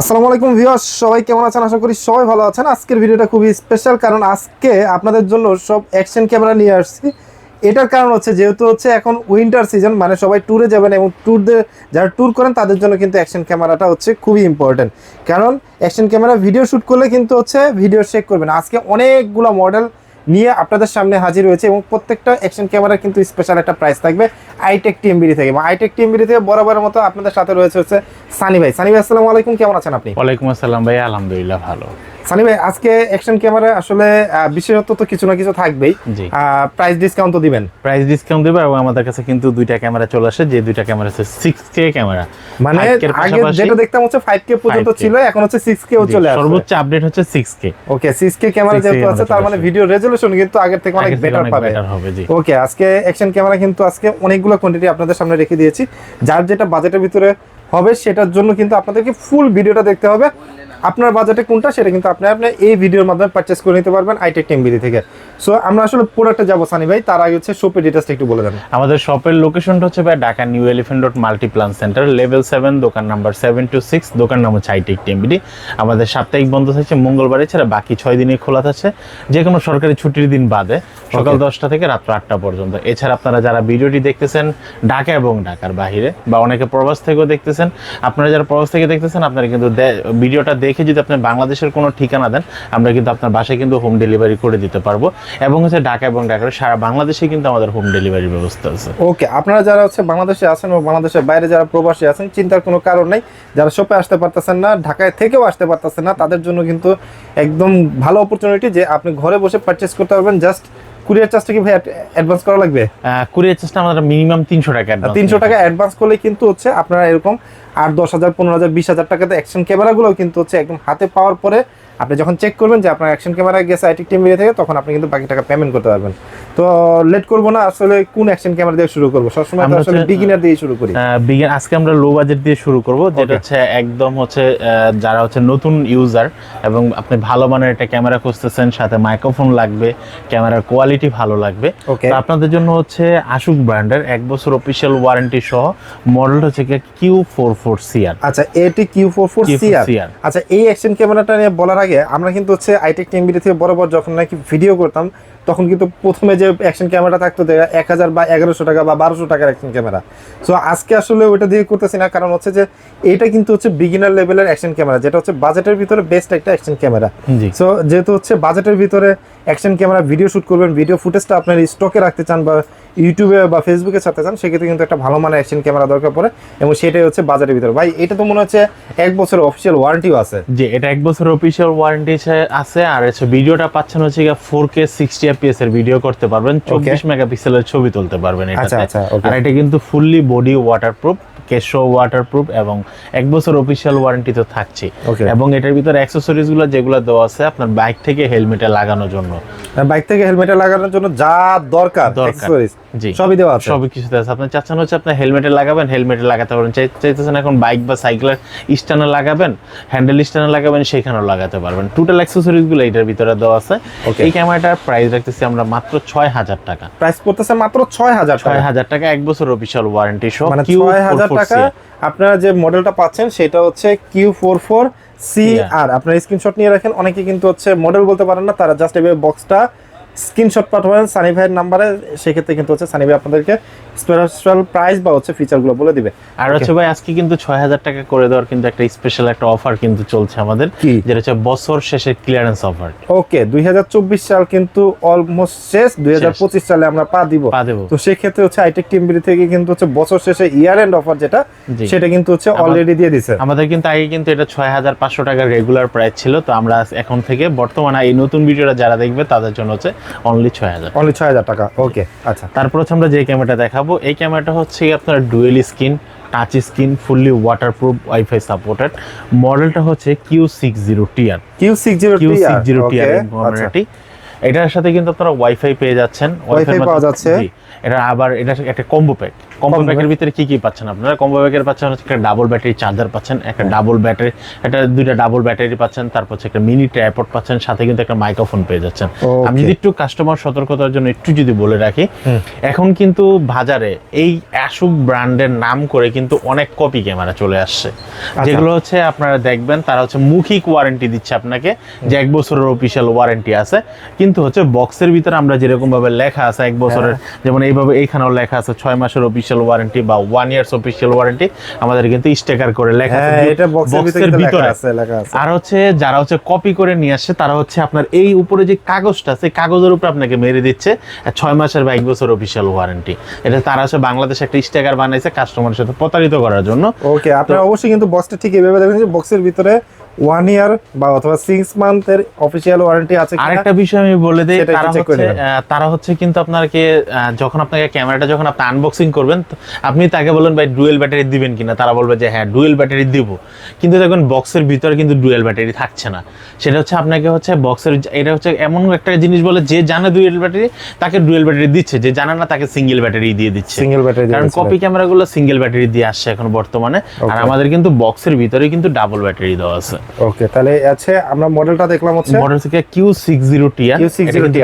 আসসালামু আলাইকুম ভিউয়ার্স, সবাই কেমন আছেন? আশা করি সবাই ভালো আছেন। আজকের ভিডিওটা খুবই স্পেশাল, কারণ আজকে আপনাদের জন্য সব অ্যাকশন ক্যামেরা নিয়ে আসছি। এটার কারণ হচ্ছে যেহেতু এখন উইন্টার সিজন, মানে সবাই ট্যুরে যাবেন এবং যারা ট্যুর করেন তাদের জন্য কিন্তু অ্যাকশন ক্যামেরাটা খুবই ইম্পর্টেন্ট। কারণ অ্যাকশন ক্যামেরা ভিডিও শ্যুট করলে কিন্তু ভিডিও শেক করবে না। আজকে অনেকগুলো মডেল নিয়ে আপনাদের সামনে হাজির হয়েছে এবং প্রত্যেকটা অ্যাকশন ক্যামেরার কিন্তু স্পেশাল একটা প্রাইস থাকবে আইটেক টিএমবিডি থেকে। আইটেক টিএমবিডি থেকে বরাবরের মতো আপনাদের সাথে রয়েছে সানি ভাই। সানি ভাই, আসসালামু আলাইকুম, কেমন আছেন আপনি? ওয়ালাইকুম আসসালাম ভাই, আলহামদুলিল্লাহ ভালো। সানি ভাই, আজকে অ্যাকশন ক্যামেরা আসলে বিশেষত্ব তো কিছু না কিছু থাকবেই। জি, প্রাইস ডিসকাউন্ট তো দিবেন। প্রাইস ডিসকাউন্ট দেব এবং আমাদের কাছে কিন্তু দুইটা ক্যামেরা চলে আসে, যে দুইটা ক্যামেরা হচ্ছে 6K ক্যামেরা। মানে আগে যেটা দেখতাম 5K পর্যন্ত ছিল, এখন 6K ও চলে আসছে। সর্বোচ্চ আপডেট হচ্ছে 6K। ওকে, 6K ক্যামেরা যেহেতু আছে, তার মানে ভিডিও রেজোলিউশন কিন্তু আগের থেকে অনেক বেটার হবে। জি, ওকে, আজকে অ্যাকশন ক্যামেরা কিন্তু অনেকগুলো কোয়ান্টিটি আপনাদের সামনে রেখে দিয়েছি। যার যেটা বাজেটের ভিতরে হবে সেটার জন্য কিন্তু আপনাদেরকে ফুল ভিডিওটা দেখতে হবে। আপনার বাজেটে কোনটা সেটা কিন্তু আপনি এই ভিডিওর মাধ্যমে পারচেজ করে নিতে পারবেন আইটেক টিএমবিডি থেকে। সো আমরা আসলে প্রোডাক্টে যাবো সানি ভাই, তার আগে শপের ডিটেইলসটা একটু বলে দেন। আমাদের শপের লোকেশনটা হচ্ছে ভাই Dhaka new elephant road Multiplan centre, level 7, দোকান নাম্বার 726, দোকান নাম হচ্ছে আইটেক টিএমবিডি। আমাদের সাপ্তাহিক বন্ধ থাকছে মঙ্গলবারে ছাড়া, বাকি 6 দিনই খোলা থাকছে, যে কোনো সরকারি ছুটির দিন বাদে, সকাল 10টা থেকে রাত্র 8টা পর্যন্ত। এছাড়া আপনারা যারা ভিডিওটি দেখতেছেন ঢাকা এবং ঢাকার বাইরে, বা অনেকে প্রবাস থেকেও দেখতেছেন, আপনারা যারা প্রবাস থেকে দেখতেছেন আপনারা কিন্তু ভিডিওটা দেখে যদি আপনি বাংলাদেশের কোনো ঠিকানা দেন, আমরা কিন্তু আপনার বাসায় কিন্তু হোম ডেলিভারি করে দিতে পারবো। এবং ঢাকা এবং ঢাকার সারা বাংলাদেশে কিন্তু আমাদের হোম ডেলিভারি ব্যবস্থা আছে। ওকে, আপনারা যারা বাংলাদেশে আছেন ও বাংলাদেশের বাইরে যারা প্রবাসী আছেন, চিন্তার কোনো কারণ নেই। যারা শপে আসতে পারতেছেন না, ঢাকায় থেকেও আসতে পারতেছেন না, তাদের জন্য কিন্তু একদম ভালো অপরচুনিটি যে আপনি ঘরে বসে পারচেজ করতে পারবেন। জাস্ট কুরিয়ার চার্জটা কি ভাই অ্যাডভান্স করা লাগবে? কুরিয়ার চার্জটা আমাদের মিনিমাম 300 টাকা। 300 টাকা অ্যাডভান্স করলে কিন্তু আপনারা এরকম 8-10,000, 15,000, 20,000 টাকাতে অ্যাকশন ক্যামেরাগুলো কিন্তু একদম হাতে পাওয়ার পরে আপনি যখন চেক করবেন যে আপনার অ্যাকশন ক্যামেরা গেছে আইটেক টিএমবিডি থেকে, তখন আপনি কিন্তু বাকি টাকা পেমেন্ট করতে পারবেন। তো লেট করবো না, আসলে কোন অ্যাকশন ক্যামেরা দিয়ে শুরু করবো? সবসময় তো আসলে বিগিনার দিয়ে শুরু করি। আজকে আমরা লো বাজেট দিয়ে শুরু করব, যেটা একদম যারা নতুন ইউজার এবং আপনি ভালো মানের একটা ক্যামেরা খুঁজতেছেন, সাথে মাইক্রোফোন লাগবে, ক্যামেরার কোয়ালিটি ভালো লাগবে, তো আপনাদের জন্য আশুক ব্র্যান্ডের 1 বছর অফিশিয়াল ওয়ারেন্টি সহ মডেল হচ্ছে Q44CR। আচ্ছা, এটি Q44CR। আচ্ছা, এই অ্যাকশন ক্যামেরাটা নিয়ে বলার আগে আমরা কিন্তু আইটেক টিএমবিডি থেকে বরাবর যখন নাকি ভিডিও করতাম, তখন কিন্তু প্রথমে যে অ্যাকশন ক্যামেরাটা থাকতো 1000 বা 1100 টাকা বা 1200 টাকার অ্যাকশন ক্যামেরা। সো আজকে আসলে ওইটা দিয়ে করতেছি না, কারণ যে এইটা কিন্তু বিগিনার লেভেলের অ্যাকশন ক্যামেরা, যেটা বাজেটের ভিতরে বেস্ট একটা অ্যাকশন ক্যামেরা। সো যেহেতু বাজেটের ভিতরে অ্যাকশন ক্যামেরা ভিডিও শুট করবেন, ভিডিও ফুটেজটা আপনার স্টকে রাখতে চান বা ইউটিউবে বা ফেসবুকে ছাড়তে চান, সেক্ষেত্রে কিন্তু একটা ভালো মানের অ্যাকশন ক্যামেরা দরকার পড়ে, এবং সেটাই বাজেটের ভিতরে। ভাই, এটা তো মনে হচ্ছে 1 বছরের অফিসিয়াল ওয়ারেন্টিও আছে। জি, এটা 1 বছরের অফিসিয়াল ওয়ারেন্টি আছে। আর ভিডিওটা পাচ্ছেন 4K 60 fps এর ভিডিও করতে পারবেন, 24 মেগাপিক্সেলের ছবি তুলতে পারবেন এটাতে। আর এটা কিন্তু ফুললি বডি ওয়াটারপ্রুফ, কেশো ওয়াটারপ্রুফ, এবং 1 বছর অফিসিয়াল ওয়ারেন্টি তো থাকছে। এবং এটার ভিতরে অ্যাকসেসরিজ গুলো যেগুলো দেওয়া আছে আপনার বাইক থেকে হেলমেটে লাগানোর জন্য, যা দরকার সবই দেওয়া আছে, সবই কিছু আছে। আপনি চাচ্ছেন আপনি হেলমেটে লাগাবেন, হেলমেটে লাগাতে পারবেন। চাইতেছেন এখন বাইক বা সাইকেলের স্ট্যান্ডে লাগাবেন, হ্যান্ডেল স্ট্যান্ডে লাগাবেন, সেখানেও লাগাতে পারবেন। টোটাল অ্যাকসেসরিজ গুলো এটার ভিতরে দেওয়া আছে। এই ক্যামেরাটার প্রাইস রাখতেছি আমরা মাত্র 6000 টাকা। প্রাইস পড়তেছে মাত্র 6000 টাকা, 1 বছর অফিসিয়াল ওয়ারেন্টি সহ। মানে 6000 টাকা আপনারা যে মডেলটা পাচ্ছেন সেটা Q44CR। আপনারা স্ক্রিনশট নিয়ে রাখেন। অনেকে কিন্তু মডেল বলতে পারেন না, তারা জাস্ট এভাবে বক্সটা স্ক্রিনশট পাঠাবেন সানি ভাইয়ের নাম্বারে, সেক্ষেত্রে কিন্তু সানি ভাই আপনাদেরকে স্পেশাল প্রাইস বা ফিচারগুলো বলে দিবে। আর ভাই, আজকে কিন্তু 6000 টাকা করে দেওয়ার কিন্তু একটা স্পেশাল একটা অফার কিন্তু চলছে আমাদের, যেটা বছর শেষের ক্লিয়ারেন্স অফার। ওকে, 2024 সাল কিন্তু অলমোস্ট শেষ, 2025 সালে আমরা পা দিব। তো সেক্ষেত্রে আইটেক টিএমবিডি থেকে কিন্তু বছর শেষে ইয়ার এন্ড অফার যেটা, সেটা কিন্তু অলরেডি দিয়ে দিয়েছে আমাদের। কিন্তু আগে কিন্তু এটা 6500 টাকার রেগুলার প্রাইস ছিল। তো আমরা এখন থেকে বর্তমানে এই নতুন ভিডিওটা যারা দেখবে তাদের জন্য অনলি 6000 টাকা। ওকে, আচ্ছা। তারপর আমরা যে ক্যামেরাটা দেখাবো, এই ক্যামেরাটা আপনার dual screen, touch screen, fully waterproof, wifi supported. মডেলটা Q60TR। ক্যামেরাটি, এটার সাথে কিন্তু আপনারা ওয়াইফাই পেয়ে যাচ্ছেন। ওয়াইফাই পাওয়া যাচ্ছে। এটা আবার এটা একটা কম্বো প্যাক। কম্বো প্যাকের ভিতরে কি কি পাচ্ছেন আপনারা? কম্বো প্যাকের পাচ্ছেন হচ্ছে একটা ডাবল ব্যাটারি চার্জার পাচ্ছেন, একটা ডাবল ব্যাটারি, একটা দুইটা ডাবল ব্যাটারি পাচ্ছেন, তারপর হচ্ছে একটা মিনি ট্রাইপড পাচ্ছেন, সাথে কিন্তু একটা মাইক্রোফোন পেয়ে যাচ্ছেন। আমি যদি একটু কাস্টমার সতর্কতার জন্য একটু যদি বলে রাখি, এখন কিন্তু বাজারে এই অ্যাশুক ব্র্যান্ডের নাম করে কিন্তু অনেক কপি ক্যামেরা চলে আসছে, যেগুলো হচ্ছে আপনারা দেখবেন তারা হচ্ছে মুখিক ওয়ারেন্টি দিচ্ছে আপনাকে যে 1 বছরের অফিশিয়াল ওয়ারেন্টি আছে, কিন্তু হচ্ছে বক্সের ভিতরে আমরা যেরকম ভাবে লেখা আছে 1 বছরের, যেমন এইভাবে এইখানেও লেখা আছে 6 মাসের অফিশিয়াল ওয়ারেন্টি বা 1 ইয়ার্স অফিশিয়াল ওয়ারেন্টি, আমাদের কিন্তু স্টিকার করে লেখা আছে এটা বক্সের ভিতরে লেখা আছে। আর হচ্ছে যারা হচ্ছে কপি করে নিয়ে আসছে তারা হচ্ছে আপনার এই উপরে যে কাগজটা আছে কাগজের উপর আপনাকে মেরে দিচ্ছে 6 মাসের বা 1 বছর অফিশিয়াল ওয়ারেন্টি। এটা তারা হচ্ছে বাংলাদেশে একটা স্টিকার বানাইছে কাস্টমারের সাথে প্রতারিত করার জন্য। ওকে, আপনারা অবশ্যই কিন্তু বক্সটা ঠিক এইভাবে দেখবেন যে বক্সের ভিতরে 1 ইয়ার বা অথবা 6 মান্থের অফিশিয়াল ওয়ারেন্টি আছে কিনা। আরেকটা বিষয় আমি বলে দেই, তারা হচ্ছে কিন্তু আপনাকে যখন আপনাকে ক্যামেরাটা যখন আপনি আনবক্সিং করবেন, আপনি তাকে বলবেন ভাই ডুয়েল ব্যাটারি দিবেন কিনা, তারা বলবে যে হ্যাঁ ডুয়েল ব্যাটারি দিব, কিন্তু দেখুন বক্সের ভিতরে কিন্তু ডুয়েল ব্যাটারি থাকছে না। সেটা হচ্ছে আপনাকে হচ্ছে বক্সের, এটা হচ্ছে এমন একটা জিনিস বলে যে জানে ডুয়েল ব্যাটারি তাকে ডুয়েল ব্যাটারি দিচ্ছে, যে জানে না তাকে সিঙ্গেল ব্যাটারি দিয়ে দিচ্ছে। কারণ কপি ক্যামেরাগুলো সিঙ্গেল ব্যাটারি দিয়ে আসছে এখন বর্তমানে, আর আমাদের কিন্তু বক্সের ভিতরে কিন্তু ডাবল ব্যাটারি দেওয়া আছে। ওকে, তাহলে আছে আমরা মডেলটা দেখলাম হচ্ছে মডেল থেকে Q60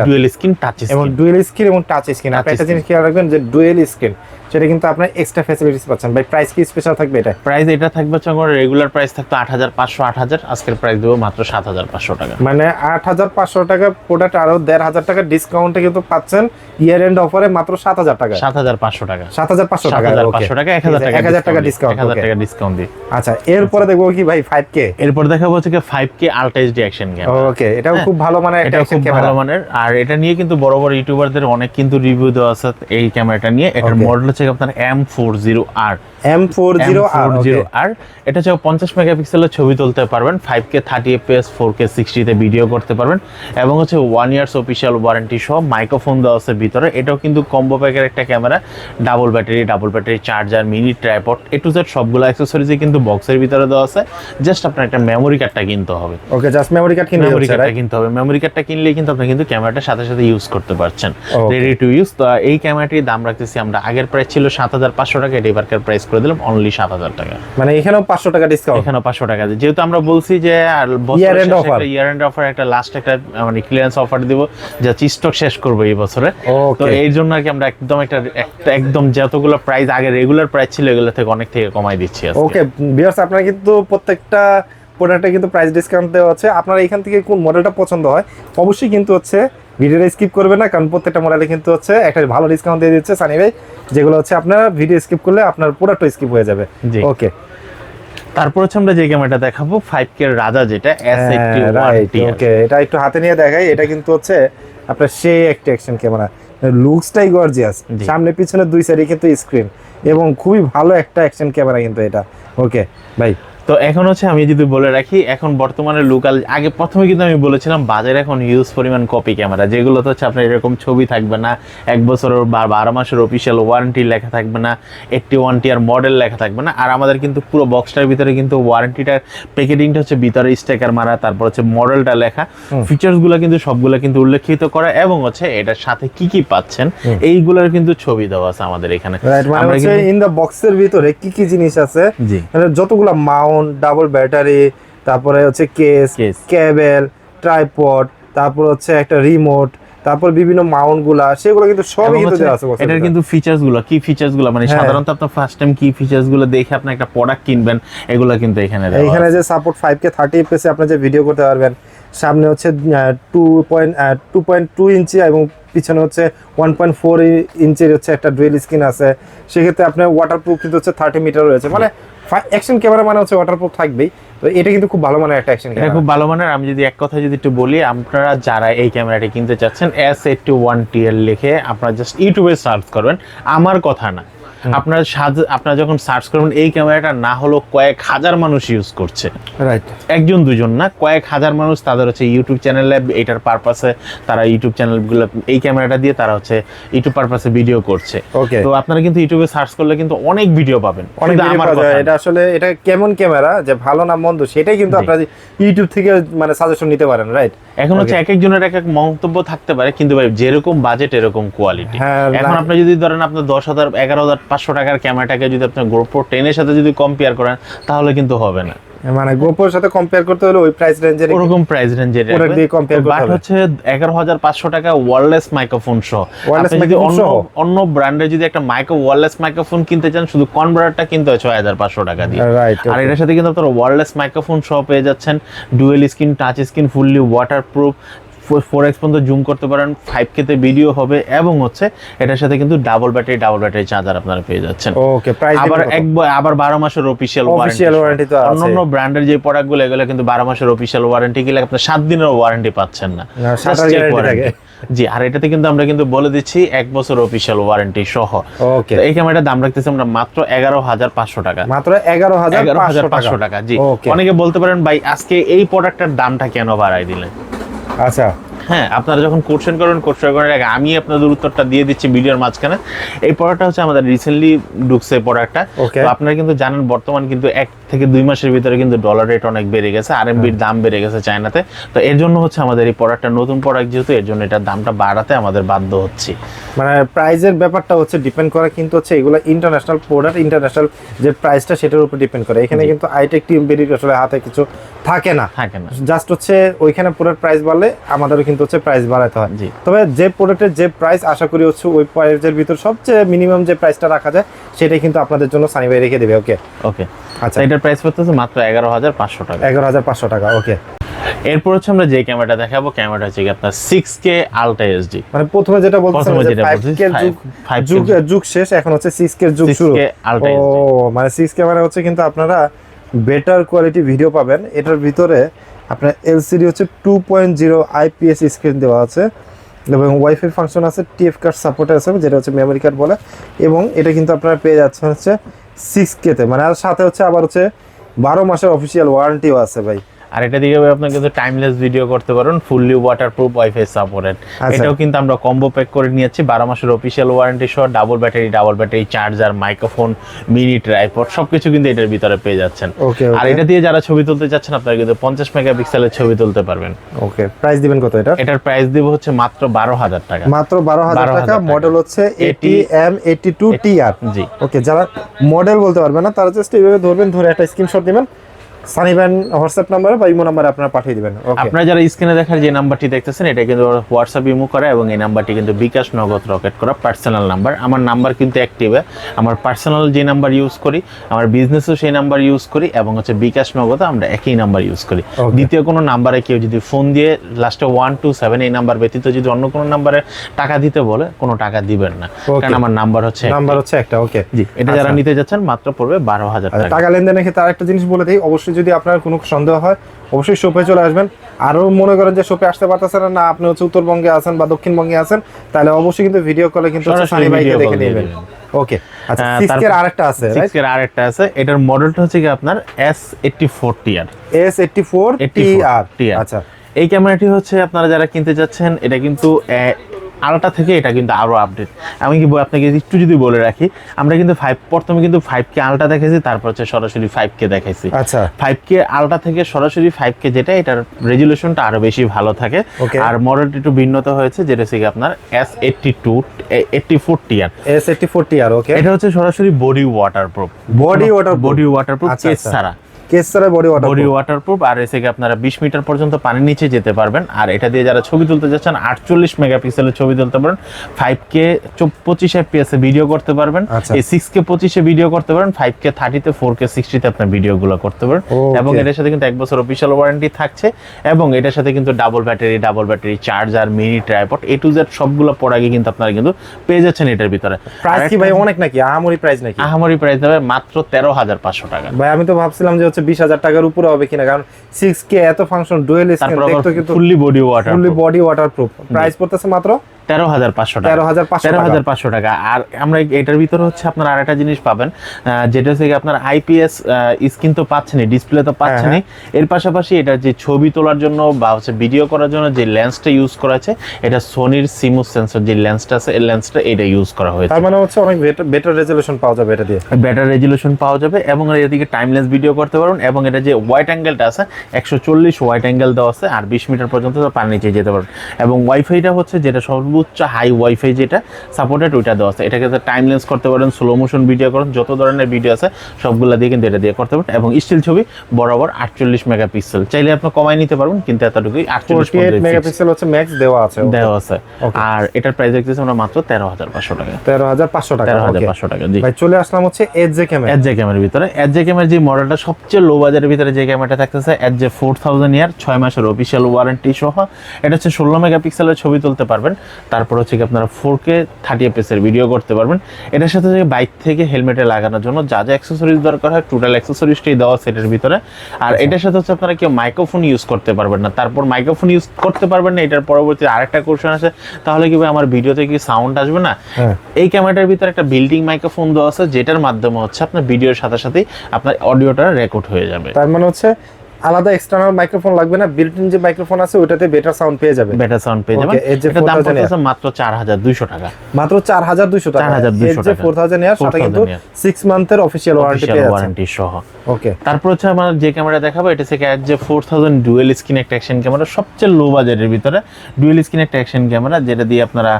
dual screen touch screen এবং ডুয়েল স্ক্রিন এবং টাচ স্ক্রিন। আপনি একটা জিনিস খেয়াল রাখবেন যে ডুয়েল স্ক্রিন সেটা কিন্তু আপনার এক্সট্রা ফ্যাসিলিটিস পাচ্ছেন। ভাই প্রাইস কি স্পেশাল থাকবে? এটা প্রাইস এটা থাকবে হচ্ছে আমার রেগুলার প্রাইস থাকতো 8500, 8000, আজকের প্রাইস দেবো মাত্র 7500 টাকা। মানে 8500 টাকা প্রোডাক্ট, আরো 1500 টাকা ডিসকাউন্টে কিন্তু পাচ্ছেন ইয়ার এন্ড অফারে মাত্র 7000 টাকা, 7500 টাকা, 7500 টাকা, 7500 টাকা, 1000 টাকা ডিসকাউন্ট, 1000 টাকা ডিসকাউন্ট দিই। আচ্ছা, এরপরে দেখবো কি ভাই 5K, এরপর দেখাবো হচ্ছে 5K ultra HD action camera. Okay, এটাও খুব ভালো মানের একটা খুব ভালো মানের, আর এটা নিয়ে কিন্তু বড় বড় ইউটিউবারদের অনেক কিন্তু রিভিউ দেওয়া আছে এই ক্যামেরাটা নিয়ে। এটার মডেল হচ্ছে আপনার M40R। এটা হচ্ছে 50 মেগাপিক্সেলের ছবি তুলতে পারবেন, 5K 30 fps 4K 60 তে ভিডিও করতে পারবেন, এবং হচ্ছে 1 ইয়ার্স অফিশিয়াল ওয়ারেন্টি সহ মাইক্রোফোন দেওয়া আছে ভিতরে। এটাও কিন্তু কম্বো প্যাকের একটা camera, double battery charger, mini tripod, A to Z সবগুলো অ্যাকসেসরিজ কিন্তু বক্সের ভিতরে দেওয়া আছে। জাস্ট আপনার একটা মেমোরি কার্ডটা কিনতে হবে। ওকে, জাস্ট মেমোরি কার্ড কিনতে হবে। মেমোরি কার্ডটা কিনলেই কিন্তু আপনি কিন্তু ক্যামেরাটার সাথে সাথে ইউজ করতে পারছেন, রেডি টু ইউজ। তো এই ক্যামেরাটির দাম রাখতেছি আমরা, আগের প্রাইস ছিল 7500 টাকা, এটা এবারকার প্রাইস করে দিলাম অনলি 7000 টাকা। মানে এখানেও 500 টাকা ডিসকাউন্ট, এখানেও 500 টাকা, যেহেতু আমরা বলছি যে ইয়ার এন্ড অফার একটা লাস্ট একটা মানে ক্লিয়ারেন্স অফার দিব, যা স্টক শেষ করব এই বছরে। তো এই জন্য আর কি আমরা একদম একটা একদম যতগুলো প্রাইস আগে রেগুলার প্রাইস ছিল এগুলো থেকে অনেক থেকে কমাই দিচ্ছি। ওকে ভিউয়ার্স, আপনারা কিন্তু প্রত্যেকটা প্রোডাক্টে কিন্তু প্রাইস ডিসকাউন্ট দেওয়া হচ্ছে। আপনারা এখান থেকে কোন মডেলটা পছন্দ হয় অবশ্যই কিন্তু হচ্ছে ভিডিওটা স্কিপ করবেন না, কারণ প্রত্যেকটা মডেলে কিন্তু হচ্ছে একটা ভালো ডিসকাউন্ট দিয়ে দিচ্ছে সানি ভাই, যেগুলো হচ্ছে আপনারা ভিডিও স্কিপ করলে আপনার পুরোটা স্কিপ হয়ে যাবে। ওকে, তারপর হচ্ছে আমরা যে ক্যামেরাটা দেখাবো 5K এর রাজা, যেটা S81T। ওকে, এটা একটু হাতে নিয়ে দেখাই। এটা কিন্তু হচ্ছে আপনার সেই একটা অ্যাকশন ক্যামেরা, লুকসটাই গর্জিয়াস, সামনে পিছনে দুই সাইডে কিন্তু স্ক্রিন, এবং খুবই ভালো একটা অ্যাকশন ক্যামেরা কিন্তু এটা। ওকে ভাই, তো এখন হচ্ছে আমি যদি বলে রাখি, এখন বর্তমানে লোকাল, আগে প্রথমে কিন্তু আমি বলেছিলাম বাজারে এখন হিউজ পরিমাণ কপি ক্যামেরা, যেগুলো তো হচ্ছে আপনার এরকম ছবি থাকবে না, 1 বছরের বা 12 মাসের অফিসিয়াল ওয়ারেন্টি লেখা থাকবে না, 81T আর মডেল লেখা থাকবে না। আর আমাদের কিন্তু পুরো বক্সটার ভিতরে কিন্তু ওয়ারেন্টিটার প্যাকেটিংটা হচ্ছে ভিতরে স্টিকার মারা, তারপর হচ্ছে মডেলটা লেখা, ফিচার্সগুলো কিন্তু সবগুলো কিন্তু উল্লেখিত করা, এবং হচ্ছে এটার সাথে কি কি পাচ্ছেন এইগুলোর কিন্তু ছবি দেওয়া আছে আমাদের এখানে। আমরা কিন্তু ইন দা বক্সের ভিতরে কি কি জিনিস আছে, যতগুলো মাউন্ট, ডাবল ব্যাটারি, তারপরে হচ্ছে কেস, কেবল, ট্রাইপড, তারপর হচ্ছে একটা রিমোট, তারপর বিভিন্ন মাউন্ট গুলা, সেগুলো কিন্তু সবই কিন্তু দেওয়া আছে। এটার কিন্তু ফিচার্স গুলো কি, ফিচার্স গুলো মানে সাধারণত আপনি ফার্স্ট টাইম কি ফিচার্স গুলো দেখে আপনি একটা প্রোডাক্ট কিনবেন, এগুলো কিন্তু এখানে দেওয়া আছে। এখানে যে সাপোর্ট 5K 30 fps আপনি যে ভিডিও করতে পারবেন, সামনে হচ্ছে 2.2 ইঞ্চি এবং পিছনে হচ্ছে 1.4 ইঞ্চির হচ্ছে একটা ডুয়েল স্ক্রিন আছে। সেক্ষেত্রে আপনার ওয়াটারপ্রুফ কিন্তু হচ্ছে 30 মিটার রয়েছে, মানে অ্যাকশন ক্যামেরা মানে হচ্ছে ওয়াটারপ্রুফ থাকবেই। তো এটা কিন্তু খুব ভালো মানের একটা অ্যাকশন ক্যামেরা, খুব ভালো মানের। আমি যদি এক কথা যদি একটু বলি, আপনারা যারা এই ক্যামেরাটি কিনতে চাচ্ছেন S81T লিখে আপনারা জাস্ট ইউটিউবে সার্চ করবেন, আমার কথা না, আপনারা যখন সার্চ করবেন এই ক্যামেরাটা না হলো কয়েক হাজার মানুষ ইউজ করছে, রাইট, একজন দুজন না, কয়েক হাজার মানুষ তাদের হচ্ছে ইউটিউব চ্যানেলে এটার পারপাসে, তারা ইউটিউব চ্যানেলগুলো এই ক্যামেরাটা দিয়ে তারা হচ্ছে ইউটিউব পারপাসে ভিডিও করছে। তো আপনারা কিন্তু ইউটিউবে সার্চ করলে কিন্তু অনেক ভিডিও পাবেন, অনেক ভিডিও পাওয়া যায়। এটা আসলে এটা কেমন ক্যামেরা, যে ভালো না মন্দ সেটাই কিন্তু আপনারা ইউটিউব থেকে মানে সাজেশন নিতে পারেন, রাইট। এখন হচ্ছে এক একজনের এক এক মন্তব্য থাকতে পারে, কিন্তু ভাই যেরকম বাজেট এরকম কোয়ালিটি। এখন আপনি যদি ধরেন আপনার 10,000 11,000 500 টাকার ক্যামেরাটাকে যদি আপনি GoPro 10 এর সাথে যদি কম্পেয়ার করেন তাহলে কিন্তু হবে না। মানে গোপ্রোর সাথে কম্পেয়ার করতে হলে ওই প্রাইস রেঞ্জের ওরকম প্রাইস রেঞ্জের প্রোডাক্ট দিয়ে কম্পেয়ার করতে বাট হবে। হচ্ছে 11500 টাকা ওয়্যারলেস মাইক্রোফোন সহ। Wireless আপনি যদি microphone অন্য সহ? অন্য ব্র্যান্ডের যদি একটা ওয়্যারলেস মাইক্রোফোন কিনতে চান, শুধু কনভার্টারটা কিনতে হয় 6500 টাকা দিয়ে। রাইট, আর এটার সাথে কিন্তু আপনারা ওয়্যারলেস মাইক্রোফোন সহ পেয়ে যাচ্ছেন, dual screen touch screen, fully waterproof, 4x পর্যন্ত জুম করতে পারেন, 5K তে ভিডিও হবে, এবং হচ্ছে এটার সাথে কিন্তু ডাবল ব্যাটারি চার্জার আপনারা পেয়ে যাচ্ছেন। ওকে, প্রাইস আবার 12 মাসের অফিশিয়াল ওয়ারেন্টি তো আছে। অন্যান্য ব্র্যান্ডের যে প্রোডাক্টগুলো এগুলো কিন্তু 12 মাসের অফিশিয়াল ওয়ারেন্টি গেলে আপনি 7 দিনের ওয়ারেন্টি পাচ্ছেন না। Shutter Just check guarantee warranty। থাকে। জি, আর এটাতে কিন্তু আমরা কিন্তু বলে দিচ্ছি 1 বছর অফিশিয়াল ওয়ারেন্টি সহ। ওকে, তো এই ক্যামেরাটার দাম রাখতেছি আমরা মাত্র 11500 টাকা। মাত্র 11500 টাকা। জি, ওকে, অনেকে বলতে পারেন ভাই আজকে এই প্রোডাক্টটার দামটা কেন বাড়াই দিলেন? আচ্ছা, হ্যাঁ, আপনারা যখন কোশ্চেন করার আগে আমি আপনাদের উত্তরটা দিয়ে দিচ্ছি ভিডিওর মাঝখানে। এই প্রোডাক্টটা হচ্ছে আমাদের রিসেন্টলি ঢুকছে প্রোডাক্টটা। Okay. তো আপনারা কিন্তু জানেন বর্তমান কিন্তু 1 থেকে 2 মাসের ভিতরে কিন্তু ডলার রেট অনেক বেড়ে গেছে, আরএমবির দাম বেড়ে গেছে চায়নাতে। তো এর জন্য হচ্ছে আমাদের এই প্রোডাক্টটা নতুন প্রোডাক্ট, যেহেতু এর জন্য এটার দামটা বাড়াতে আমাদের বাধ্য হচ্ছি। মানে প্রাইজের ব্যাপারটা হচ্ছে ডিপেন্ড করে, কিন্তু হচ্ছে এগুলো ইন্টারন্যাশনাল প্রোডাক্ট, ইন্টারন্যাশনাল যে প্রাইসটা সেটার উপর ডিপেন্ড করে। এখানে কিন্তু আইটেক টিম বেরিয়ে আসলে হাতে কিছু থাকে না, জাস্ট হচ্ছে ওইখানে প্রোডাক্ট প্রাইস বাড়লে আমাদেরও কিন্তু হচ্ছে প্রাইস বাড়াতে হয়। তবে যে প্রোডাক্টের যে প্রাইস আশা করি হচ্ছে ওই প্রাইসের ভিতর সবচেয়ে মিনিমাম যে প্রাইসটা রাখা যায় সেটাই কিন্তু আপনাদের জন্য সানি ভাই রেখে দেবে। ওকে, আচ্ছা, এটার প্রাইস পড়তেছে মাত্র 11500 টাকা। 11500 টাকা। ওকে, এরপর হচ্ছে আমরা যে ক্যামেরাটা দেখাবো, ক্যামেরাটা হচ্ছে কি আপনার 6K আলট্রা এইচডি। মানে প্রথমে যেটা বলছিলাম যে 5K যুগ শেষ, এখন হচ্ছে 6K যুগ শুরু। ও মানে 6K মানে হচ্ছে কিন্তু আপনারা বেটার কোয়ালিটি ভিডিও পাবেন। এটার ভিতরে আপনার এলসিডি হচ্ছে 2.0 আইপিএস স্ক্রিন দেওয়া আছে, এবং ওয়াইফাই ফাংশন আছে, টিএফ কার্ড সাপোর্ট আছে যেটা হচ্ছে মেমোরি কার্ড বলে, এবং এটা কিন্তু আপনারা পেয়ে যাচ্ছেন হচ্ছে 6K তে। মানে আর সাথে হচ্ছে আবার হচ্ছে 12 মাসের অফিসিয়াল ওয়ারেন্টিও আছে ভাই। আর এটা দিয়ে আপনি কিন্তু টাইমলেস ভিডিও করতে পারেন, ফুললি ওয়াটারপ্রুফ, ওয়াইফাই সাপোর্টেড। এটাও কিন্তু আমরা কম্বো প্যাক করে নিয়েছি, 12 মাসের অফিসিয়াল ওয়ারেন্টি সহ double battery charger, microphone, mini tripod সবকিছু কিন্তু এটার ভিতরে পেয়ে যাচ্ছেন। আর এটা দিয়ে যারা ছবি তুলতে যাচ্ছেন আপনারা কিন্তু 50 মেগাপিক্সেলের ছবি তুলতে পারবেন। ওকে, প্রাইস দিবেন কত এটা? এটার প্রাইস দিব হচ্ছে মাত্র 12000 টাকা। মাত্র 12000 টাকা। মডেল হচ্ছে ATM82TR। জি, ওকে, যারা মডেল বলতে পারবে না তারা জাস্ট এইভাবে ধরবেন, ধরে একটা স্ক্রিনশট দিবেন, সানি ভাই হোয়াটসঅ্যাপ নাম্বারে বা ইমো নাম্বারে আপনারা পাঠিয়ে দিবেন। ওকে, আপনারা যারা স্ক্রিনে দেখার যে নাম্বারটি দেখতেছেন এটা কিন্তু হোয়াটসঅ্যাপ ইমো করা, এবং এই নাম্বারটি কিন্তু বিকাশ নগদ রকেট করা পার্সোনাল নাম্বার। আমার নাম্বার কিন্তু অ্যাক্টিভে, আমার পার্সোনাল যে নাম্বার ইউজ করি, আমার বিজনেসও সেই নাম্বার ইউজ করি, এবং হচ্ছে বিকাশ নগদ আমরা একই নাম্বার ইউজ করি। দ্বিতীয় কোনো নাম্বারে কেউ যদি ফোন দিয়ে লাস্টে 127 এই নাম্বার ব্যতীত যদি অন্য কোনো নাম্বারে টাকা দিতে বলে, কোনো টাকা দিবেন না, কারণ আমার নাম্বার হচ্ছে একটা। ওকে, জি, এটা যারা নিতে যাচ্ছেন মাত্র পড়বে 12000 টাকা। টাকা লেনদেনের ক্ষেত্রে আরেকটা জিনিস বলে দিই, অবশ্যই যদি আপনার কোনো সন্দেহ হয় অবশ্যই শপে চলে আসবেন। আরও মনে করেন যে শপে আসতে পারতেছেন না, আপনি হচ্ছে উত্তরবঙ্গে আছেন বা দক্ষিণবঙ্গে আছেন, তাহলে অবশ্যই কিন্তু ভিডিও কলে কিন্তু সানি ভাইকে দেখে নেবেন। ওকে, আচ্ছা, 6K এর আরেকটা আছে, 6K এর আরেকটা আছে। এটার মডেলটা হচ্ছে কি আপনার S84TR। S84TR। আচ্ছা, এই ক্যামেরাটি হচ্ছে আপনারা যারা কিনতে যাচ্ছেন, এটা কিন্তু আলট্রা থেকে এটা কিন্তু আরো আপডেট। আমি কি আপনাকে একটু যদি বলে রাখি, আমরা কিন্তু প্রথমে কিন্তু 5K আলট্রা দেখাইছি, তারপর হচ্ছে সরাসরি 5K দেখাইছি। আচ্ছা, 5K আলট্রা থেকে সরাসরি 5K যেটা, এটার রেজুলেশনটা আরো বেশি ভালো থাকে। আর মডেলটা একটু ভিন্নতা হয়েছে, যেটা হচ্ছে আপনার S84TR। S84TR। ওকে, এটা হচ্ছে সরাসরি বডি ওয়াটারপ্রুফ কেস ছাড়া। বডি ওয়াটারপ্রুফ, আর এসে আপনারা 20 মিটার পর্যন্ত পানির নিচে যেতে পারবেন। আর এটা দিয়ে যারা ছবি তুলতে যাচ্ছেন 48 মেগাপিক্সেলের ছবি তুলতে পারেন, 5K 25 FPS এ ভিডিও করতে পারবেন, এই 6K 25 এ ভিডিও করতে পারেন, 5K 30 তে, 4K 60 তে আপনার ভিডিওগুলো করতে পারেন। এবং এটার সাথে কিন্তু 1 বছর অফিশিয়াল ওয়ারেন্টি থাকছে, এবং এটার সাথে কিন্তু double battery charger, mini tripod, A to Z সবগুলো প্রোডাক্টই কিন্তু আপনারা কিন্তু পেয়ে যাচ্ছেন এটার ভিতরে। প্রাইস কি ভাই অনেক নাকি? আহামরি প্রাইস নাকি? আহামরি প্রাইস দেবে মাত্র 13500 টাকা। ভাই আমি তো ভাবছিলাম যে 20,000 টাকার উপরে হবে কিনা, কারণ 6K এত ফাংশন, ডুয়েল স্ক্রিন, দেখতে কিন্তু ফুললি বডি ওয়াটারপ্রুফ। প্রাইস পড়তেছে মাত্র 13,500 টাকা। আর আমরা এটার ভিতরে হচ্ছে আপনার আরেকটা জিনিস পাবেন, যেটা হচ্ছে আপনার আইপিএস স্ক্রিন তো পাচ্ছেনই, ডিসপ্লে তো পাচ্ছেনই, এর পাশাপাশি এটা যে ছবি তোলার জন্য বা হচ্ছে ভিডিও করার জন্য যে লেন্সটা ইউজ করা আছে, এটা সোনির সিমুস সেন্সর যে লেন্সটা আছে, এই লেন্সটা এটা ইউজ করা হয়েছে। তার মানে হচ্ছে অনেক বেটার রেজোলিউশন পাওয়া যাবে এটা দিয়ে, বেটার রেজোলিউশন পাওয়া যাবে, এবং এদিকে টাইমলেস ভিডিও করতে পারবেন। এবং এটা যে ওয়াইড অ্যাঙ্গেলটা আছে 140 ওয়াইড অ্যাঙ্গেল দেওয়া আছে, আর 20 মিটার পর্যন্ত পানির নিচে যেতে পারবেন। এবং ওয়াইফাইটা হচ্ছে যেটা সর্বোচ্চ সর্বোচ্চ হাই ওয়াইফাই যেটা সাপোর্টেড ওইটা দেওয়া আছে। এটাকে টাইমলেন্স করতে পারেন, স্লো মোশন ভিডিও করেন, যত ধরনের ভিডিও আছে সবগুলো দিয়ে কিন্তু এটা দিয়ে করতে পারেন। এবং স্টিল ছবি বরাবর 48 মেগাপিক্সেল, চাইলে আপনি কমাই নিতে পারবেন, কিন্তু এতটুকুই 48 মেগাপিক্সেল হচ্ছে ম্যাক্স দেওয়া আছে। আর এটার প্রাইস দেখতেছি আমরা মাত্র 13,500 টাকা। 13,500 টাকা। 13,500 টাকা। জি ভাই চলে আসলাম হচ্ছে এজে ক্যামেরা। এজে ক্যামেরার ভিতরে এজে ক্যামেরার যে মডেলটা সবচেয়ে লো বাজারের ভিতরে যে ক্যামেরাটা থাকতেছে এজে 4000 ইয়ার 6 মাসের অফিশিয়াল ওয়ারেন্টি সহ। এটা হচ্ছে 16 মেগাপিক্সেলের ছবি তুলতে পারবেন, তারপর হচ্ছে কি আপনারা 4K 30 fps এর ভিডিও করতে পারবেন। এটার সাথে যে বাইক থেকে হেলমেটে লাগানোর জন্য যা যা অ্যাকসেসরিজ দরকার হয় টোটাল অ্যাকসেসরিজটাই দেওয়া সেটের ভিতরে। আর এটার সাথে হচ্ছে আপনারা কেউ মাইক্রোফোন ইউজ করতে পারবেন না, তারপর মাইক্রোফোন ইউজ করতে পারবেন না, এটার পরবর্তী আরেকটা কোশ্চেন আছে, তাহলে কি ভাই আমার ভিডিওতে কি সাউন্ড আসবে না? এই ক্যামেরাটার ভিতরে একটা বিল্ডিং মাইক্রোফোন দেওয়া আছে, যেটার মাধ্যমে হচ্ছে আপনার ভিডিওর সাথে সাথে আপনার অডিওটা রেকর্ড হয়ে যাবে। তার মানে হচ্ছে আলাদা এক্সটার্নাল মাইক্রোফোন লাগবে না, বিল্ট ইন যে মাইক্রোফোন আছে ওটাতে বেটার সাউন্ড পেয়ে যাবে। বেটার সাউন্ড পেয়ে যাবেন। এটা দাম পড়ছে মাত্র 4200 টাকা। মাত্র 4200 টাকা। 4200 টাকা। 4000 এর সাথে কিন্তু 6 মান্থের অফিশিয়াল ওয়ারেন্টি সহ। ওকে। তারপর হচ্ছে আমরা যে ক্যামেরা দেখাবো এটা থেকে যে 4000 ডুয়াল স্ক্রিন একটা অ্যাকশন ক্যামেরা, সবচেয়ে লো বাজেটের ভিতরে ডুয়াল স্ক্রিন একটা অ্যাকশন ক্যামেরা, যেটা দিয়ে আপনারা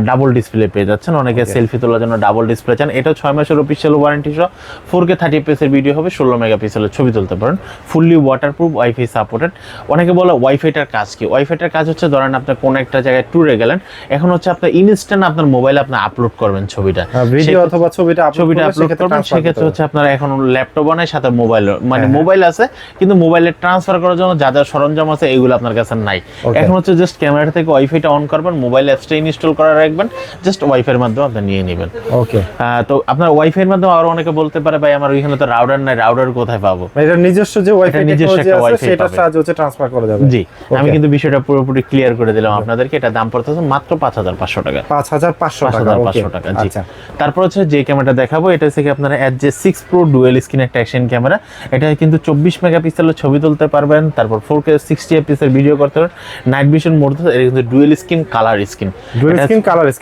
ডাবল ডিসপ্লে পেয়ে যাচ্ছেন। অনেকে সেলফি তোলার জন্য ডাবল ডিসপ্লে চান। এটা 6 মাসের অফিশিয়াল ওয়ারেন্টি সহ 4K 30 fps এর ভিডিও হবে, 16 মেগাপিক্সেলের ছবি তুলতে পারেন, ফুললি ওয়াটারপ্রুফ, ওয়াইফাই সাপোর্টেড। অনেকে বলে ওয়াইফাইটার কাজ কি? ওয়াইফাইটার কাজ হচ্ছে ধরেন আপনি কোন একটা জায়গায় ট্যুরে গেলেন, এখন হচ্ছে আপনার ইনস্ট্যান্ট আপনার মোবাইলে আপনি আপলোড করবেন ছবিটা, ভিডিও অথবা ছবিটা আপলোড করবেন। সেক্ষেত্রে হচ্ছে আপনার এখন ল্যাপটপ বানায় সাথে মোবাইল, মানে মোবাইল আছে কিন্তু মোবাইলে ট্রান্সফার করার জন্য যা যা সরঞ্জাম আছে এগুলো আপনার কাছে নাই। এখন হচ্ছে জাস্ট ক্যামেরা থেকে ওয়াইফাইটা অন করবেন, মোবাইল অ্যাপসটা ইনস্টল করে রাখবেন, জাস্ট ওয়াইফাইয়ের মাধ্যমে আপনি নিয়ে নেবেন। ওকে। তো আপনার ওয়াইফাইয়ের মাধ্যমে আরো অনেকে বলতে পারে ভাই আমার ওইখানে তো রাউটার নাই, রাউটার কোথায় পাবো? এটা নিজস্ব যে ওয়াইফাই টেকনোলজি আছে সেটার সাহায্যে হচ্ছে ট্রান্সফার করা যাবে। জি, আমি কিন্তু বিষয়টা পুরোপুরি ক্লিয়ার করে দিলাম আপনাদেরকে। এটা দাম পড়তেছে মাত্র 5500 টাকা। 5500 টাকা। জি। তারপর হচ্ছে যে ক্যামেরাটা দেখাবো এটা থেকে আপনারা এজে 6 প্রো ডুয়াল স্ক্রিন একটা অ্যাকশন ক্যামেরা। এটা কিন্তু 24 মেগাপিক্সেলের ছবি তুলতে পারবেন, তারপর 4K 60 fps এর ভিডিও করতে পারবেন। নাইট ভিশন মোড আছে, এটা কিন্তু dual screen colour screen.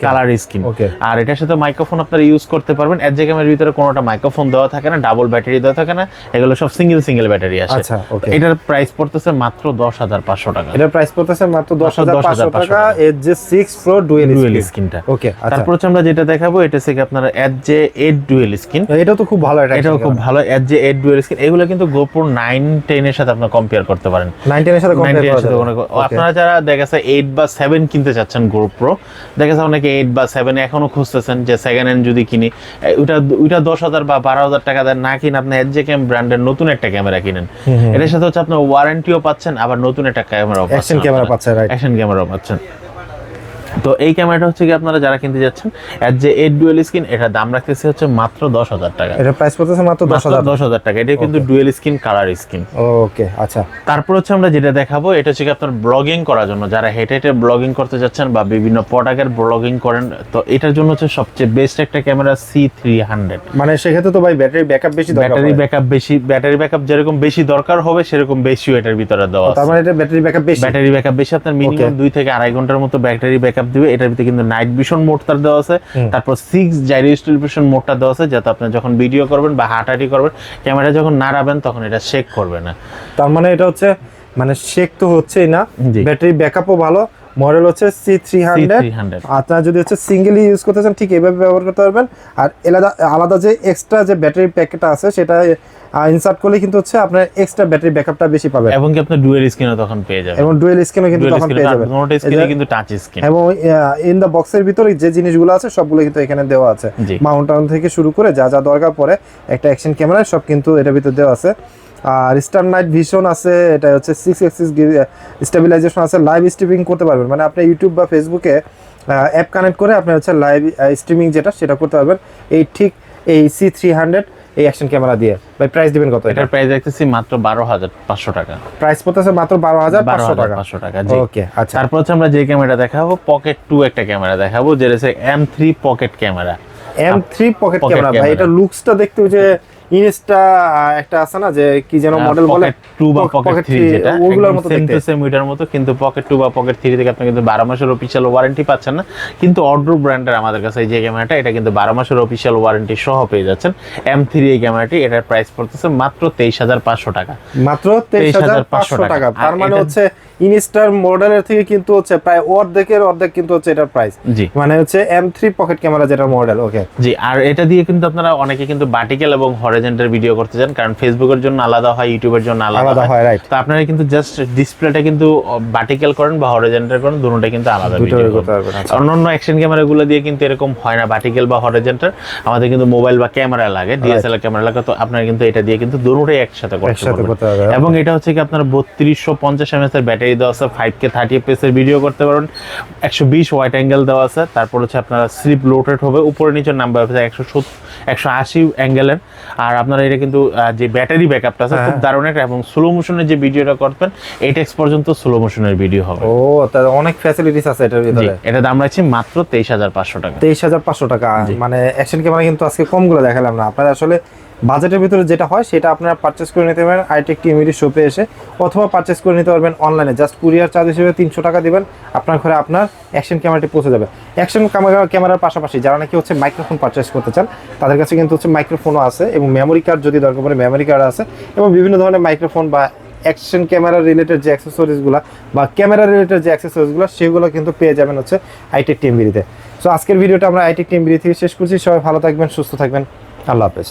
Colour screen. আর এটার সাথে মাইক্রোফোন আপনারা ইউজ করতে পারবেন। এজে ক্যামেরার ভিতরে কোনোটা মাইক্রোফোন দেওয়া থাকে না, ডাবল ব্যাটারি দেওয়া থাকে না, এগুলো সব সিঙ্গেল ব্যাটারি আসে। আচ্ছা, ওকে। এটার প্রাইস পড়তেছে মাত্র 10500 টাকা। এটার প্রাইস পড়তেছে মাত্র 10500 টাকা। এজে 6 প্রো ডুয়াল স্ক্রিনটা। ওকে। তারপর হচ্ছে আমরা যেটা দেখাবো এটা থেকে আপনারা এজে 8 ডুয়াল স্ক্রিন। এটা তো খুব ভালো, এটাও খুব ভালো। এজে 8 ডুয়াল স্ক্রিন, এগুলো কিন্তু GoPro 9, 10 এর সাথে আপনারা কম্পেয়ার করতে পারেন। 9, 10 এর সাথে কম্পেয়ার করা যাবে। আপনারা যারা দেখাছে 8 বা 7 কিনতে চাচ্ছেন GoPro, দেখাছে অনেকে 8 বা 7 এখনো খুঁজতেছেন যে সেকেন্ড হ্যান্ড যদি কিনি, ওইটা 10000 বা 12000 টাকা দেন না কিনে আপনি এজে ক্যাম ব্র্যান্ডের নতুন একটা ক্যামেরা কিনেন। এটার সাথে হচ্ছে আপনার ওয়ারেন্টিও পাচ্ছেন, আবার নতুন একটা ক্যামেরাও পাচ্ছেন, অ্যাকশন ক্যামেরা পাচ্ছেন। তো এই ক্যামেরাটা হচ্ছে কি আপনারা যারা কিনতে যাচ্ছেন এজে 8 ডুয়াল স্ক্রিন, এটা দাম রাখতেছে হচ্ছে মাত্র 10000 টাকা। এটা প্রাইস পড়তেছে মাত্র 10000 টাকা। এটা কিন্তু ডুয়াল স্ক্রিন কালার স্ক্রিন। ওকে, আচ্ছা। তারপর হচ্ছে আমরা যেটা দেখাবো এটা হচ্ছে আপনার ব্লগিং করার জন্য, যারা হেঁটে ব্লগিং করতে যাচ্ছেন বা বিভিন্ন প্রোডাক্টের ব্লগিং করেন, তো এটার জন্য হচ্ছে সবচেয়ে বেস্ট একটা ক্যামেরা C300। মানে সেক্ষেত্রে তো ভাই ব্যাটারি ব্যাকআপ বেশি দরকার, ব্যাটারি ব্যাকআপ যেরকম বেশি দরকার হবে সেরকম বেশিও এটার ভিতরে দেওয়া আছে। তার মানে এটা ব্যাটারি ব্যাকআপ বেশি, আপনার মিনিমাম 2 থেকে 2.5 ঘন্টার মতো ব্যাটারি ব্যাকআপ দিবে। এটার ভিতরে কিন্তু নাইট ভিশন মোডটা দেওয়া আছে, তারপর 6 জাইরো স্টেবিলাইজেশন মোডটা দেওয়া আছে, যাতে আপনি যখন ভিডিও করবেন বা হাঁটাহাঁটি করবেন ক্যামেরা যখন নাড়াবেন তখন এটা শেক করবে না। তার মানে এটা হচ্ছে মানে শেক তো হচ্ছেই না, ব্যাটারি ব্যাকআপও ভালো। মডেল হচ্ছে C300। আপনারা যদি হচ্ছে সিঙ্গেলি ইউজ করতে চান ঠিক এইভাবে ব্যবহার করতে পারবেন। আর আলাদা যে এক্সট্রা যে ব্যাটারি প্যাকেটটা আছে সেটা ইনসার্ট করলে কিন্তু হচ্ছে আপনার এক্সট্রা ব্যাটারি ব্যাকআপটা বেশি পাবেন, এবং কি আপনি ডুয়াল স্ক্রিনও তখন পেয়ে যাবেন। এবং ডুয়াল স্ক্রিনও কিন্তু তখন পেয়ে যাবেন। দুটো স্ক্রিনে কিন্তু টাচ স্ক্রিন, এবং ইন দা বক্সের ভিতরে যে জিনিসগুলো আছে সবগুলো কিন্তু এখানে দেওয়া আছে। মাউন্ট থেকে শুরু করে যা যা দরকার পড়ে একটা অ্যাকশন ক্যামেরা সব কিন্তু এটার ভিতরে দেওয়া আছে। আর স্টার নাইট ভিশন আছে, এটা হচ্ছে 6 অ্যাক্সিস স্টেবিলাইজেশন আছে, লাইভ স্ট্রিমিং করতে পারবেন। মানে আপনি ইউটিউব বা ফেসবুকে অ্যাপ কানেক্ট করে আপনি হচ্ছে লাইভ স্ট্রিমিং সেটা করতে পারবেন এই C300 এই অ্যাকশন ক্যামেরা দিয়ে। ভাই প্রাইস দিবেন কত? এটার প্রাইস দেখতেছি মাত্র 12500 টাকা। প্রাইস পড়তেছে মাত্র 12500 টাকা। জি, ওকে, আচ্ছা। তারপর হচ্ছে আমরা যে ক্যামেরাটা দেখাবো পকেট 2 একটা ক্যামেরা দেখাবো, যেটা হচ্ছে M3 pocket camera. M3 pocket camera. ভাই এটা লুকসটা দেখতে যে ইনস্টা একটা আছে না যে কি যেন মডেল বলে, পকেট 2 বা পকেট 3 যেটা ওগুলোর মতো সেম দেখতে। টু সেম ওইটার মতো, কিন্তু পকেট 2 বা পকেট 3 থেকে আপনি কিন্তু 12 মাসের অফিশিয়াল ওয়ারেন্টি পাচ্ছেন না, কিন্তু অর্ডার ব্র্যান্ডের আমাদের কাছে এই যে ক্যামেরাটা এটা কিন্তু 12 মাসের অফিশিয়াল ওয়ারেন্টি সহ পেয়ে যাচ্ছেন। M3 এই ক্যামেরাটি, এটার প্রাইস পড়তেছে মাত্র 23,500 টাকা। মাত্র 23,500 টাকা। তার মানে হচ্ছে ইনস্টার মডেলের থেকে কিন্তু হচ্ছে প্রায় অর্ধেক কিন্তু হচ্ছে এটার প্রাইস। জি, মানে হচ্ছে M3 পকেট ক্যামেরা যেটা মডেল। ওকে জি। আর এটা দিয়ে কিন্তু আপনারা অনেকে কিন্তু ভার্টিক্যাল এবং হরিজন্টাল ভিডিও করতে চান, কারণ ফেসবুকের জন্য আলাদা হয়, ইউটিউবের জন্য আলাদা হয়, রাইট। তো আপনারা কিন্তু জাস্ট ডিসপ্লেটা কিন্তু ভার্টিক্যাল করেন বা হরিজন্টাল করেন, দুটোটাই কিন্তু আলাদা ভিডিও করতে পারবেন। আচ্ছা। অন্যান্য অ্যাকশন ক্যামেরাগুলো দিয়ে কিন্তু এরকম হয় না, ভার্টিক্যাল বা হরিজন্টাল। আমাদের কিন্তু মোবাইল বা ক্যামেরা লাগে, ডিএসএলআর ক্যামেরা লাগে, তো আপনারা কিন্তু এটা দিয়ে কিন্তু দুটোটাই একসাথে করতে পারবেন। এবং এটা হচ্ছে কি আপনার 3250 mAh এর ব্যাটারি দেওয়া আছে, 5K 30 fps এর ভিডিও করতে পারবেন, 120 ওয়াইড অ্যাঙ্গেল দেওয়া আছে, তারপর হচ্ছে আপনারা স্লিপ রোটেট হবে, উপরে নিচে নাম্বার হবে 180 অ্যাঙ্গেলের। আর আপনারা এটা কিন্তু যে ব্যাটারি ব্যাকআপটা আছে খুব দারুণ একটা, এবং স্লো মোশনের যে ভিডিওটা করবেন 8x পর্যন্ত স্লো মোশনের ভিডিও হবে। ও তাহলে অনেক ফ্যাসিলিটিস আছে এটার ভিতরে। এটা দাম রাখছি মাত্র 23,500 টাকা। 23,500 টাকা। মানে অ্যাকশন ক্যামেরা কিন্তু আজকে কমগুলো দেখালাম না, আপনারা আসলে বাজেটের ভিতরে যেটা হয় সেটা আপনারা পারচেস করে নিতে পারেন আইটেক টিএমডি শপে এসে, অথবা পারচেস করে নিতে পারবেন অনলাইনে। জাস্ট কুরিয়ার চার্জ হিসেবে 300 টাকা দিবেন, আপনার ঘরে আপনার অ্যাকশন ক্যামেরাটি পৌঁছে যাবে। অ্যাকশন ক্যামেরার পাশাপাশি যারা নাকি হচ্ছে মাইক্রোফোন পারচেস করতে চান তাদের কাছে কিন্তু হচ্ছে মাইক্রোফোনও আছে, এবং মেমোরি কার্ড যদি দরকার পড়ে মেমোরি কার্ড আছে, এবং বিভিন্ন ধরনের মাইক্রোফোন বা অ্যাকশন ক্যামেরা রিলেটেড যে অ্যাক্সেসরিজগুলো বা ক্যামেরা রিলেটেড যে অ্যাক্সেসরিজগুলো সেগুলো কিন্তু পেয়ে যাবেন হচ্ছে আইটেক টিএমডিতে। সো আজকের ভিডিওটা আমরা আইটেক টিএমডি থেকে শেষ করছি। সবাই ভালো থাকবেন, সুস্থ থাকবেন, আল্লাহ হাফেজ।